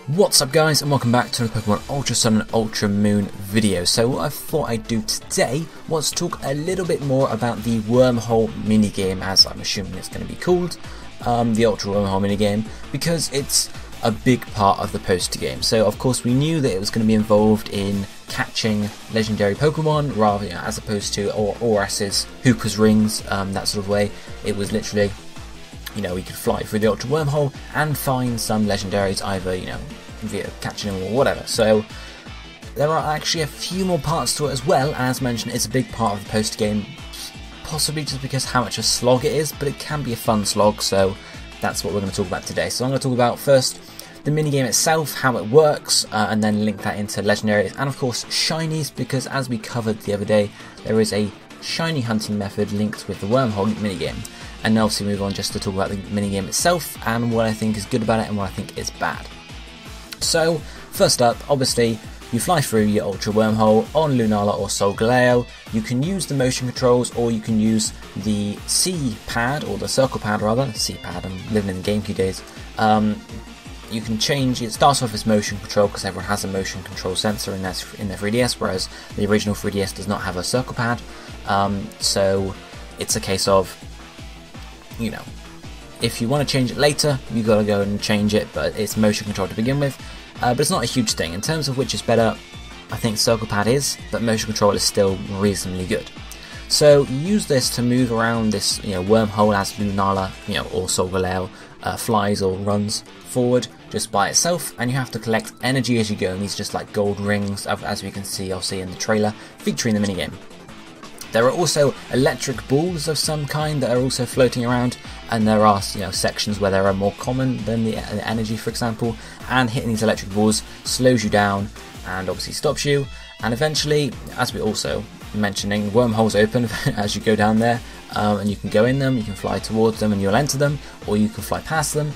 What's up guys, and welcome back to the Pokemon Ultra Sun and Ultra Moon video. So what I thought I'd do today was talk a little bit more about the Wormhole minigame, as I'm assuming it's going to be called, the Ultra Wormhole minigame, because it's a big part of the poster game. So of course we knew that it was going to be involved in catching legendary Pokemon, rather as opposed to ORS's Hooper's Rings, that sort of way. It was literally, we could fly through the Ultra Wormhole and find some legendaries, either, via catching them or whatever. So there are actually a few more parts to it as well, and as mentioned, it's a big part of the poster game, possibly just because how much a slog it is, but it can be a fun slog, so that's what we're going to talk about today. So I'm going to talk about first the minigame itself, how it works, and then link that into legendaries, and of course shinies, because as we covered the other day, there is a shiny hunting method linked with the Wormhole minigame. And now obviously move on just to talk about the minigame itself and what I think is good about it and what I think is bad. So first up, obviously you fly through your Ultra Wormhole on Lunala or Solgaleo. You can use the motion controls, or you can use the C pad, or the circle pad rather, C pad, I'm living in the GameCube days. You can change, it starts off as motion control because everyone has a motion control sensor in their 3DS, whereas the original 3DS does not have a circle pad. So it's a case of, if you want to change it later, you got to go and change it, but it's motion control to begin with. But it's not a huge thing. In terms of which is better, I think circle pad is, but motion control is still reasonably good. So you use this to move around this wormhole as Lunala or Solgaleo flies or runs forward just by itself, and you have to collect energy as you go, and these are just like gold rings, as we can see, I'll see in the trailer featuring the minigame. There are also electric balls of some kind that are also floating around, and there are sections where they are more common than the energy, for example, and hitting these electric balls slows you down and obviously stops you, and eventually, as we're also mentioning, wormholes open as you go down there, and you can go in them, you can fly towards them and you'll enter them, or you can fly past them,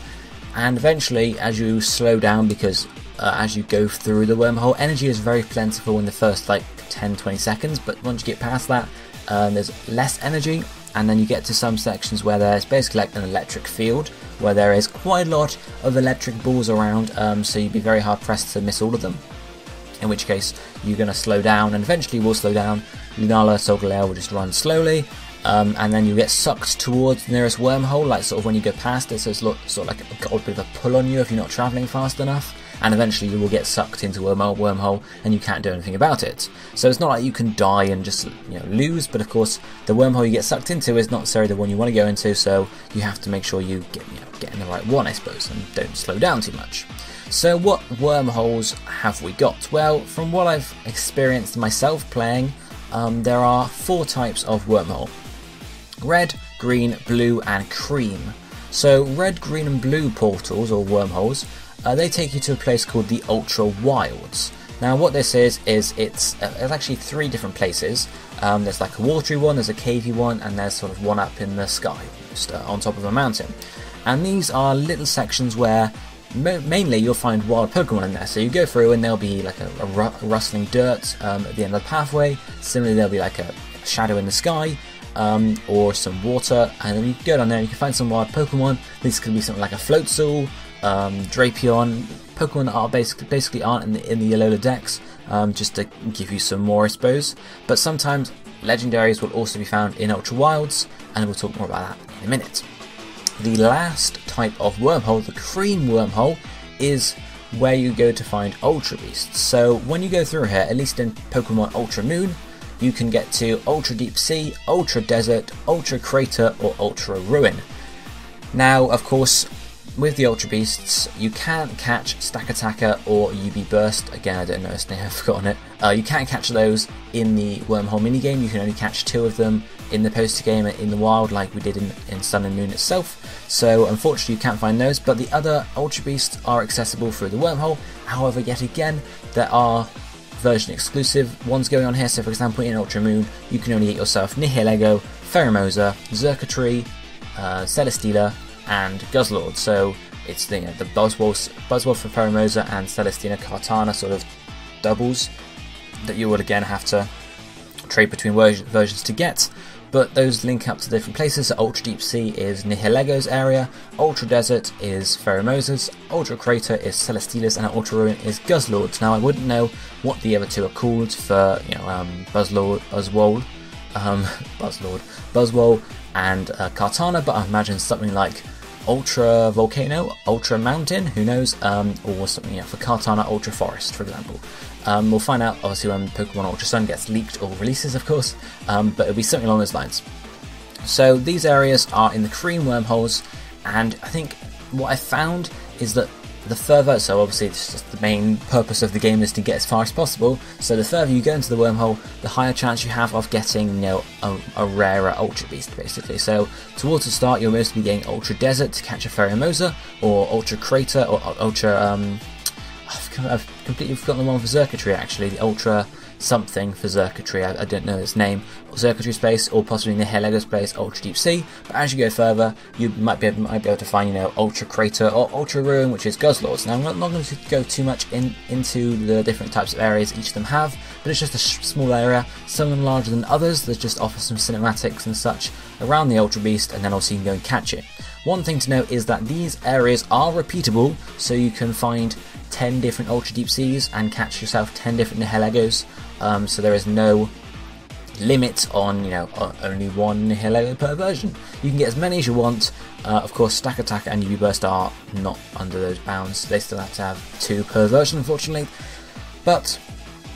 and eventually as you slow down, because as you go through the wormhole, energy is very plentiful in the first 10-20 seconds, but once you get past that, there's less energy, and then you get to some sections where there's basically like an electric field, where there is quite a lot of electric balls around, so you'd be very hard pressed to miss all of them, in which case you're going to slow down, and eventually will slow down. Lunala, Solgaleo will just run slowly, and then you get sucked towards the nearest wormhole, like sort of when you go past it, so it's sort of like got a bit of a pull on you if you're not travelling fast enough. And eventually you will get sucked into a wormhole and you can't do anything about it. So it's not like you can die and just lose, but of course the wormhole you get sucked into is not necessarily the one you want to go into, so you have to make sure you get in the right one, I suppose, and don't slow down too much. So what wormholes have we got? Well, from what I've experienced myself playing, there are 4 types of wormhole: red, green, blue and cream. So red, green and blue portals, or wormholes, they take you to a place called the Ultra Wilds. Now what this is it's actually 3 different places. There's like a watery one, there's a cavey one, and there's sort of one up in the sky, just on top of a mountain. And these are little sections where mainly you'll find wild Pokemon in there. So you go through and there'll be like a rustling dirt at the end of the pathway. Similarly, there'll be like a shadow in the sky, or some water, and then you can go down there and you can find some wild Pokemon. These could be something like a Floatzel, Drapion, Pokemon that are basically aren't in the Alola Dex, just to give you some more, I suppose. But sometimes legendaries will also be found in Ultra Wilds, and we'll talk more about that in a minute. The last type of wormhole, the cream wormhole, is where you go to find Ultra Beasts. So when you go through here, at least in Pokemon Ultra Moon, you can get to Ultra Deep Sea, Ultra Desert, Ultra Crater or Ultra Ruin. Now of course, with the Ultra Beasts, you can't catch Stack Attacker or UB Burst. Again, I don't know his name, I've forgotten it. You can't catch those in the Wormhole minigame. You can only catch 2 of them in the poster game in the wild, like we did in Sun and Moon itself. So unfortunately you can't find those, but the other Ultra Beasts are accessible through the Wormhole. However, yet again, there are version exclusive ones going on here. So for example, in Ultra Moon, you can only get yourself Nihilego, Pheromosa, Xurkitree, Celesteela, and Guzzlord. So it's the Buzzwole for Pheromosa and Celestina Kartana sort of doubles that you would again have to trade between versions to get. but those link up to different places. So Ultra Deep Sea is Nihilego's area, Ultra Desert is Pheromosa's, Ultra Crater is Celesteela's, and Ultra Ruin is Guzzlord's. Now I wouldn't know what the other two are called for, Buzzwold, and Kartana, but I imagine something like Ultra Volcano, Ultra Mountain, who knows, or something for Kartana, Ultra Forest, for example. We'll find out obviously when Pokemon Ultra Sun gets leaked or releases, of course, but it'll be something along those lines. So these areas are in the cream wormholes, and I think what I found is that the further, so obviously it's just the main purpose of the game is to get as far as possible, so the further you go into the wormhole, the higher chance you have of getting, a rarer Ultra Beast, basically. So towards the start you'll mostly be getting Ultra Desert to catch a Pheromosa, or Ultra Crater, or Ultra, I've completely forgotten the one for Xurkitree actually, the Ultra something for Xurkitree, I don't know its name, Xurkitree space, or possibly Nihilego's place, Ultra Deep Sea. But as you go further, you might be able to find, Ultra Crater or Ultra Ruin, which is Guzzlord's. Now I'm not going to go too much into the different types of areas each of them have, but it's just a small area, some of them larger than others, that just offer some cinematics and such around the Ultra Beast, and then also you can go and catch it. One thing to note is that these areas are repeatable, so you can find 10 different Ultra Deep Seas and catch yourself 10 different Nihilegos, so there is no limit on, only one Nihilego per version. You can get as many as you want. Of course, Stack Attack and UV Burst are not under those bounds. They still have to have 2 per version, unfortunately, but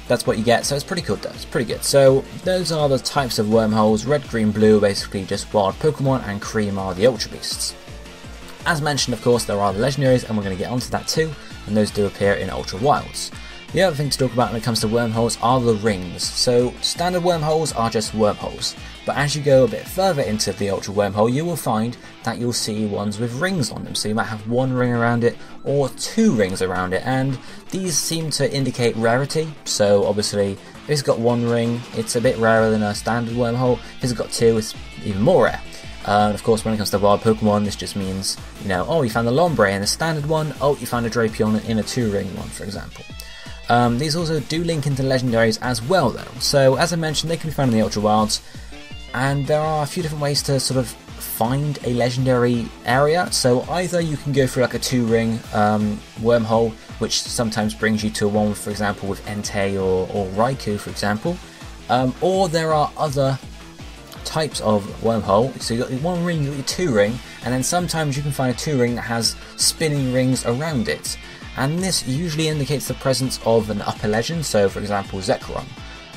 that's what you get, so it's pretty cool though, it's pretty good. So those are the types of wormholes. Red, green, blue are basically just wild Pokemon, and cream are the Ultra Beasts. As mentioned, of course, there are the Legendaries, and we're going to get onto that too, and those do appear in Ultra Wilds. The other thing to talk about when it comes to wormholes are the rings. So standard wormholes are just wormholes, but as you go a bit further into the Ultra Wormhole, you will find that you'll see ones with rings on them. So you might have 1 ring around it or 2 rings around it, and these seem to indicate rarity. So obviously, if it's got 1 ring, it's a bit rarer than a standard wormhole. If it's got 2, it's even more rare. Of course, when it comes to wild Pokemon, this just means, oh, you found the Lombre in a standard one, oh, you found a Drapion in a 2-ring one, for example. These also do link into Legendaries as well though, so as I mentioned, they can be found in the Ultra Wilds, and there are a few different ways to sort of find a Legendary area. So either you can go through like a 2-ring wormhole, which sometimes brings you to one, for example, with Entei or Raikou, for example, or there are other types of wormhole. So you've got your 1 ring, you've got your 2-ring, and then sometimes you can find a 2-ring that has spinning rings around it. And this usually indicates the presence of an upper legend, so for example Zekrom.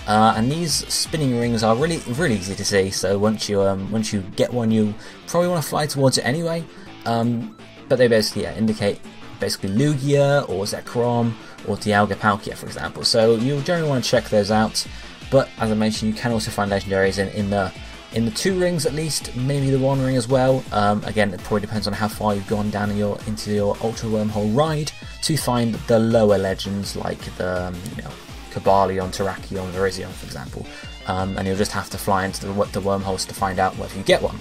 And these spinning rings are really easy to see, so once you get one, you probably want to fly towards it anyway. But they basically indicate Lugia or Zekrom or Dialga Palkia, for example. So you'll generally want to check those out. But as I mentioned, you can also find Legendaries in the 2 rings at least, maybe the 1 ring as well. Again, it probably depends on how far you've gone down into your Ultra Wormhole ride to find the lower legends like the Cobalion, Terrakion, Virizion, for example. And you'll just have to fly into the wormholes to find out whether you get one.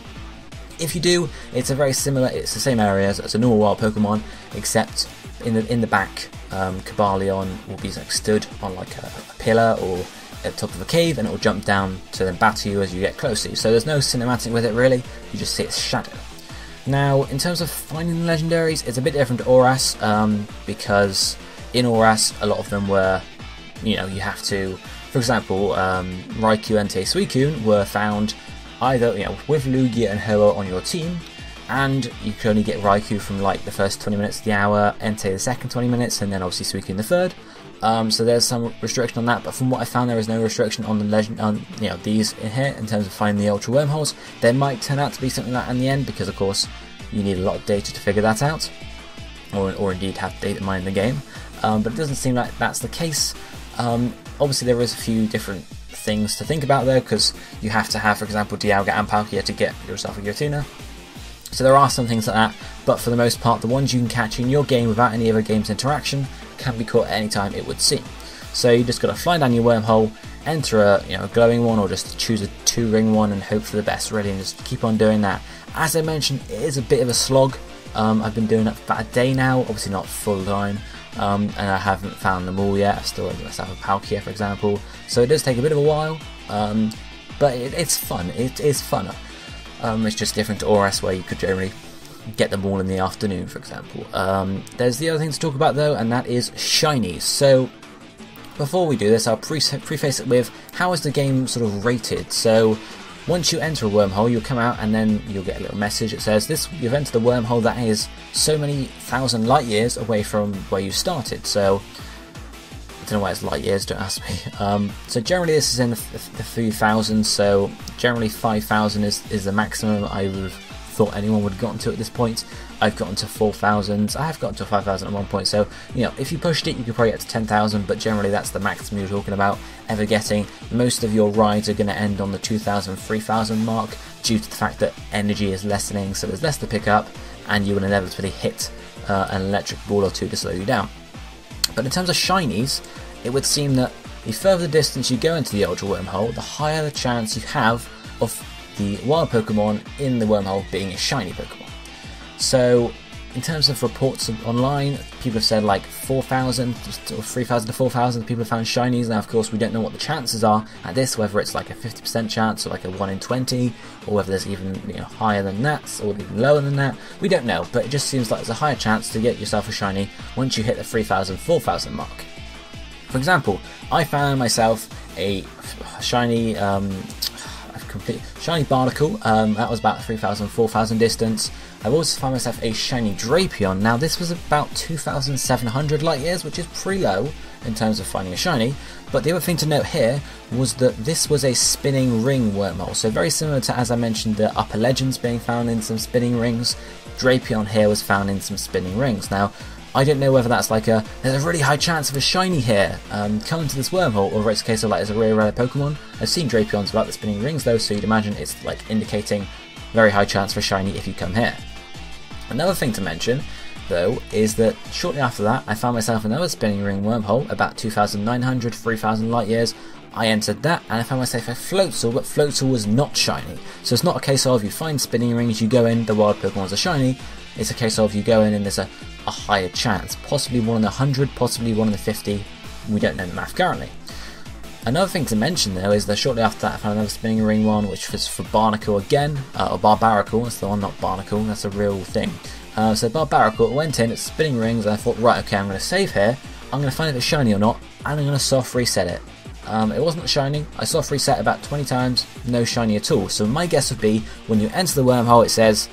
If you do, it's the same areas as a normal wild Pokemon, except in the back, Cobalion will be stood on like a pillar or at the top of a cave, and it will jump down to then battle you as you get closer. So there's no cinematic with it really, you just see its shadow. Now, in terms of finding the Legendaries, it's a bit different to Oras, because in Oras, a lot of them were, you have to, for example, Raikou, Entei, Suicune were found either, with Lugia and Ho-Oh on your team, and you could only get Raikou from like the first 20 minutes of the hour, Entei the second 20 minutes, and then obviously Suicune the third. So there's some restriction on that, but from what I found, there is no restriction on the these in here in terms of finding the Ultra Wormholes. There might turn out to be something like that in the end, because of course you need a lot of data to figure that out, or indeed have data mined the game. But it doesn't seem like that's the case. Obviously there is a few different things to think about though, because you have to have, for example, Dialga and Palkia to get yourself a Giratina. So there are some things like that, but for the most part, the ones you can catch in your game without any other game's interaction can be caught at any time, it would seem. So you just got to fly down your wormhole, enter a glowing one, or just choose a 2-ring one and hope for the best, really, and just keep on doing that. As I mentioned, it is a bit of a slog. I've been doing it for about a day now, obviously not full time, and I haven't found them all yet. I still have myself a Palkia, for example, so it does take a bit of a while. but it's fun. It is funner. It's just different to ORS, where you could generally get them all in the afternoon, for example. There's the other thing to talk about though, and that is shinies. So before we do this, I'll preface it with how is the game sort of rated. So once you enter a wormhole, you'll come out and then you'll get a little message. It says you've entered a wormhole that is so many thousand light years away from where you started. So I don't know why it's light years, don't ask me. So generally this is in the few thousands, so generally 5,000 is the maximum I would have thought anyone would have gotten to at this point. I've gotten to 4,000, I have gotten to 5,000 at one point, so you know, if you pushed it you could probably get to 10,000, but generally that's the maximum you're talking about ever getting. Most of your rides are going to end on the 2,000, 3,000 mark due to the fact that energy is lessening, so there's less to pick up and you will inevitably hit an electric ball or two to slow you down. But in terms of shinies, it would seem that the further distance you go into the Ultra Wormhole, the higher the chance you have of the wild Pokemon in the wormhole being a shiny Pokemon. So in terms of reports online, people have said like 4,000 or 3,000 to 4,000 people have found shinies. Now of course we don't know what the chances are at this, whether it's like a 50% chance or like a 1 in 20, or whether there's even higher than that or even lower than that. We don't know, but it just seems like there's a higher chance to get yourself a shiny once you hit the 3,000, 4,000 mark. For example, I found myself a shiny shiny Barnacle, that was about 3,000, 4,000 distance. I've also found myself a shiny Drapion. Now this was about 2,700 light years, which is pretty low in terms of finding a shiny. But the other thing to note here was that this was a spinning ring wormhole. So very similar to, as I mentioned, the upper legends being found in some spinning rings, Drapion here was found in some spinning rings. Now I don't know whether that's like there's a really high chance of a shiny here coming to this wormhole, or it's a case of like it's a really rare Pokemon. I've seen Drapions without the spinning rings though, so you'd imagine it's like indicating very high chance for a shiny if you come here. Another thing to mention though is that shortly after that I found myself another spinning ring wormhole about 2,900, 3,000 light years. I entered that and I found myself a Floatzel, but Floatzel was not shiny. So it's not a case of you find spinning rings, you go in, the wild Pokemon's a shiny. It's a case of you go in and there's a higher chance, possibly 1 in 100, possibly 1 in 50. We don't know the math currently. Another thing to mention though is that shortly after that I found another spinning ring one, which was for Barnacle again, or Barbaracle, that's the one, not Barnacle, that's a real thing. So Barbaracle, went in, it's spinning rings, and I thought, right, okay, I'm going to save here, I'm going to find if it's shiny or not, and I'm going to soft reset it. It wasn't shiny, I soft reset about 20 times, no shiny at all. So my guess would be, when you enter the wormhole it says,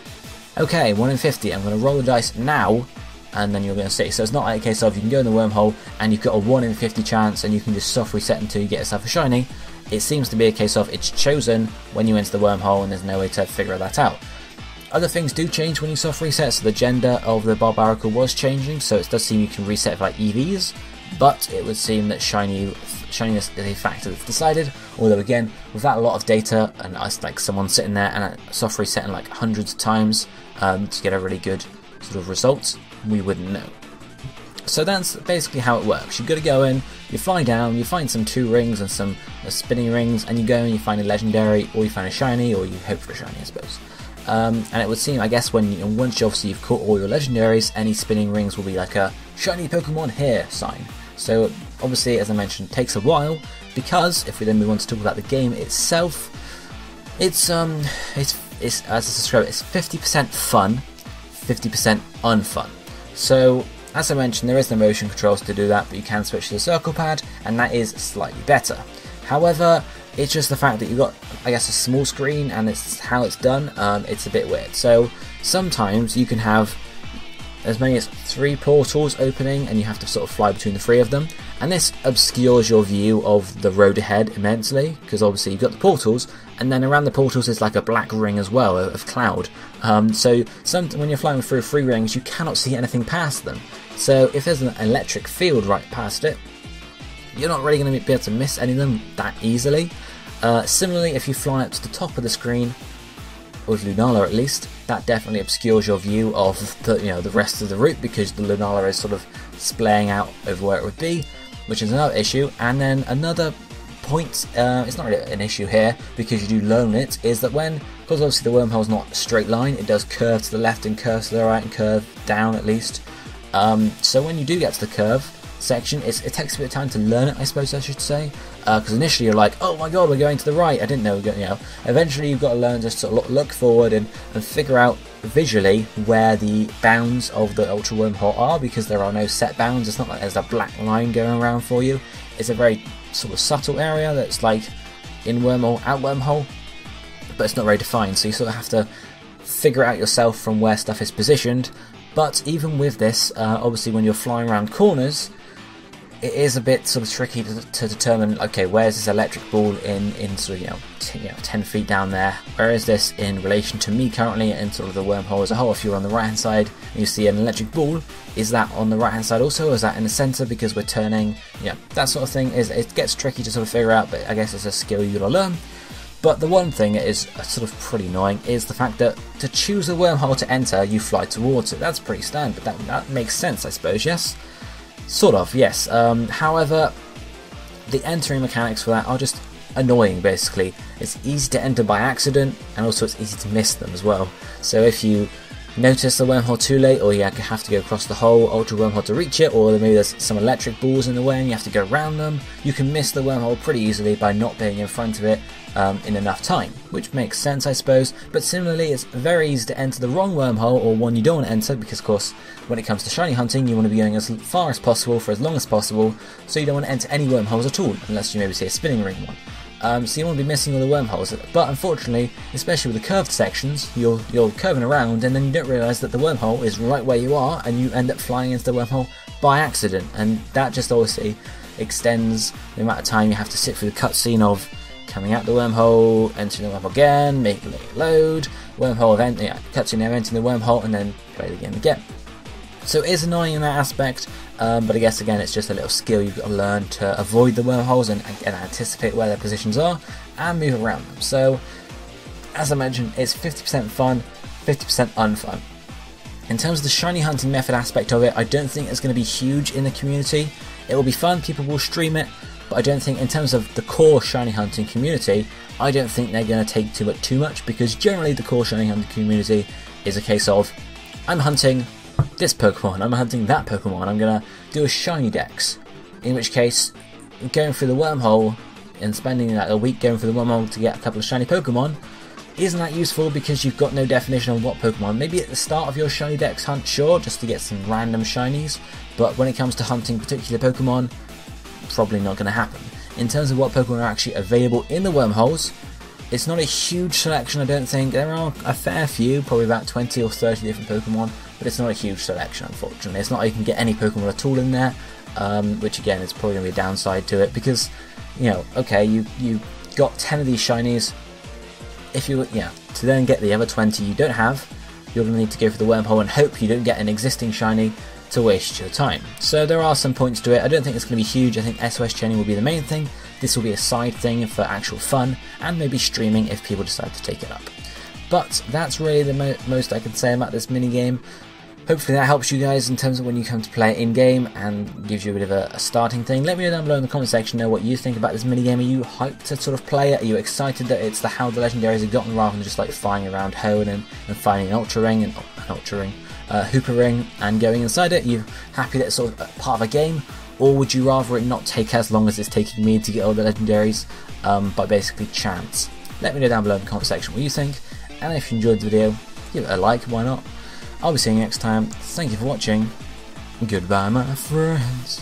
okay, 1 in 50, I'm going to roll the dice now, and then you're going to see. So it's not like a case of you can go in the wormhole and you've got a 1 in 50 chance and you can just soft reset until you get yourself a shiny. It seems to be a case of it's chosen when you enter the wormhole and there's no way to figure that out. Other things do change when you soft reset, so the gender of the Barbaracle was changing, so it does seem you can reset for like EVs, but it would seem that shininess is a factor that's decided, although again, without a lot of data and us like someone sitting there and soft resetting like hundreds of times to get a really good sort of result, we wouldn't know. So that's basically how it works. You've got to go in, you fly down, you find some 2 rings and some spinning rings, and you go and you find a legendary, or you find a shiny, or you hope for a shiny, I suppose. And it would seem, I guess, once you've caught all your legendaries, any spinning rings will be like a shiny Pokemon here sign. So obviously, as I mentioned, it takes a while, because if we then move on to talk about the game itself, it's as I described, it's 50% fun, 50% unfun. So as I mentioned, there is no motion controls to do that, but you can switch to the circle pad, and that is slightly better. However, it's just the fact that you've got, I guess, a small screen, and it's how it's done, it's a bit weird. So sometimes you can have as many as 3 portals opening, and you have to sort of fly between the 3 of them, and this obscures your view of the road ahead immensely, because obviously you've got the portals, and then around the portals is like a black ring as well of cloud. So when you're flying through 3 rings, you cannot see anything past them. So if there's an electric field right past it, you're not really going to be able to miss any of them that easily. Similarly, if you fly up to the top of the screen, with Lunala at least, that definitely obscures your view of the rest of the route, because the Lunala is sort of splaying out over where it would be, which is another issue. And then another point, it's not really an issue here because you do learn it, is that because obviously the wormhole's not a straight line, it does curve to the left and curve to the right and curve down at least. So when you do get to the curve, section. It takes a bit of time to learn it, I suppose I should say, because initially you're like, oh my god, we're going to the right, I didn't know we were going, you know. Eventually you've got to learn just to look forward and figure out visually where the bounds of the Ultra Wormhole are, because there are no set bounds. It's not like there's a black line going around for you. It's a very sort of subtle area that's like in Wormhole, out Wormhole, but it's not very defined, so you sort of have to figure out yourself from where stuff is positioned. But even with this, obviously when you're flying around corners, it is a bit sort of tricky to determine, okay, where's this electric ball in sort of, 10 feet down there? Where is this in relation to me currently in sort of the wormhole as a whole? If you're on the right hand side and you see an electric ball, is that on the right hand side also, or is that in the centre because we're turning? Yeah, that sort of thing. It gets tricky to sort of figure out, but I guess it's a skill you gotta learn. But the one thing that is sort of pretty annoying is the fact that to choose a wormhole to enter, you fly towards it. That's pretty standard, but that makes sense, I suppose, yes? Sort of, yes. However, the entering mechanics for that are just annoying, basically. It's easy to enter by accident, and also it's easy to miss them as well. So if you notice the wormhole too late, or you have to go across the whole Ultra Wormhole to reach it, or maybe there's some electric balls in the way and you have to go around them, you can miss the wormhole pretty easily by not being in front of it in enough time, which makes sense, I suppose. But similarly, it's very easy to enter the wrong wormhole, or one you don't want to enter, because of course when it comes to shiny hunting you want to be going as far as possible for as long as possible, so you don't want to enter any wormholes at all, unless you maybe see a spinning ring one. So you want to be missing all the wormholes, but unfortunately, especially with the curved sections, you're curving around and then you don't realise that the wormhole is right where you are, and you end up flying into the wormhole by accident, and that just obviously extends the amount of time you have to sit through the cutscene of coming out the wormhole, entering the wormhole again, making it load, wormhole event, cutscene there, entering the wormhole, and then play the game again. So it is annoying in that aspect, but I guess again it's just a little skill you've got to learn to avoid the wormholes and anticipate where their positions are and move around them. So as I mentioned, it's 50% fun, 50% unfun. In terms of the shiny hunting method aspect of it, I don't think it's going to be huge in the community. It will be fun, people will stream it, but I don't think in terms of the core shiny hunting community, I don't think they're going to take too much, because generally the core shiny hunting community is a case of, I'm hunting this Pokemon, I'm hunting that Pokemon, I'm going to do a shiny dex, in which case going through the wormhole and spending like a week going through the wormhole to get a couple of shiny Pokemon isn't that useful, because you've got no definition on what Pokemon. Maybe at the start of your shiny dex hunt, sure, just to get some random shinies, but when it comes to hunting particular Pokemon, probably not going to happen. In terms of what Pokemon are actually available in the wormholes, it's not a huge selection, I don't think. There are a fair few, probably about 20 or 30 different Pokemon, but it's not a huge selection, unfortunately. It's not like you can get any Pokemon at all in there, which again is probably going to be a downside to it, because, okay, you got 10 of these shinies. If you, to then get the other 20 you don't have, you're going to need to go for the wormhole and hope you don't get an existing shiny to waste your time. So there are some points to it. I don't think it's going to be huge. I think SOS chaining will be the main thing. This will be a side thing for actual fun, and maybe streaming if people decide to take it up. But that's really the most I can say about this minigame. Hopefully that helps you guys in terms of when you come to play it in-game and gives you a bit of a starting thing. Let me know down below in the comment section what you think about this minigame. Are you hyped to sort of play it? Are you excited that it's how the Legendaries have gotten, rather than just like flying around Hoenn and finding an Ultra Ring and Hooper Ring and going inside it? Are you happy that it's sort of part of a game? Or would you rather it not take as long as it's taking me to get all the Legendaries by basically chance? Let me know down below in the comment section what you think, and if you enjoyed the video, give it a like, why not? I'll be seeing you next time. Thank you for watching. Goodbye, my friends.